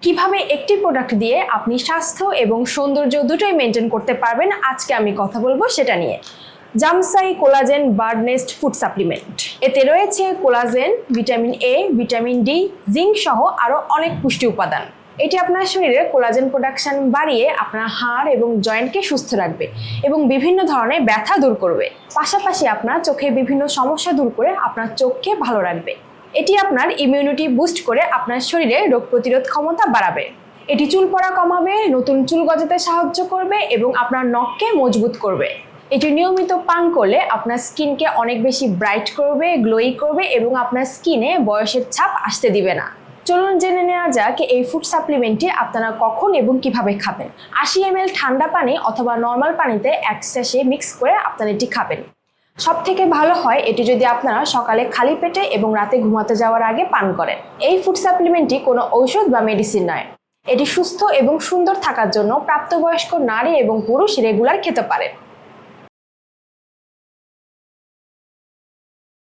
কিভাবে একটি প্রোডাক্ট দিয়ে আপনি স্বাস্থ্য এবং সৌন্দর্য দুটোই মেনটেন করতে পারবেন, আজকে আমি কথা বলবো সেটা নিয়ে। জামসাই collagen bird nest food supplement. এতে রয়েছে collagen, vitamin A, vitamin D, zinc সহ আরও অনেক পুষ্টি উপাদান। এটি আপনার শরীরে কোলাজেন প্রোডাকশন বাড়িয়ে আপনার হাড় এবং জয়েন্টকে সুস্থ রাখবে এবং বিভিন্ন ধরনের ব্যথা দূর করবে। পাশাপাশি আপনার চোখের বিভিন্ন সমস্যা দূর করে আপনার চোখকে ভালো রাখবে। এটি আপনার ইমিউনিটি বুস্ট করে আপনার শরীরে রোগ প্রতিরোধ ক্ষমতা বাড়াবে। এটি চুল পড়া কমাবে, নতুন চুল গজাতে সাহায্য করবে এবং আপনার নখকে মজবুত করবে। এটি নিয়মিত পান করলে আপনার স্কিনকে অনেক বেশি ব্রাইট করবে, গ্লোয়ি করবে এবং আপনার স্কিনে বয়সের ছাপ আসতে দিবে না। চলুন জেনে নেওয়া যাক এই ফুড সাপ্লিমেন্টটি আপনারা কখন এবং কিভাবে খাবেন। 80 ml ঠান্ডা পানি অথবা নর্মাল পানিতে এক স্যাশে মিক্স করে আপনারা এটি খাবেন। সব থেকে ভালো হয় এটি যদি আপনারা সকালে খালি পেটে এবং রাতে ঘুমাতে যাওয়ার আগে পান করেন। এই ফুড সাপ্লিমেন্টটি কোনো ঔষধ বা মেডিসিন নয়। এটি সুস্থ এবং সুন্দর থাকার জন্য প্রাপ্তবয়স্ক নারী এবং পুরুষ রেগুলার খেতে পারেন।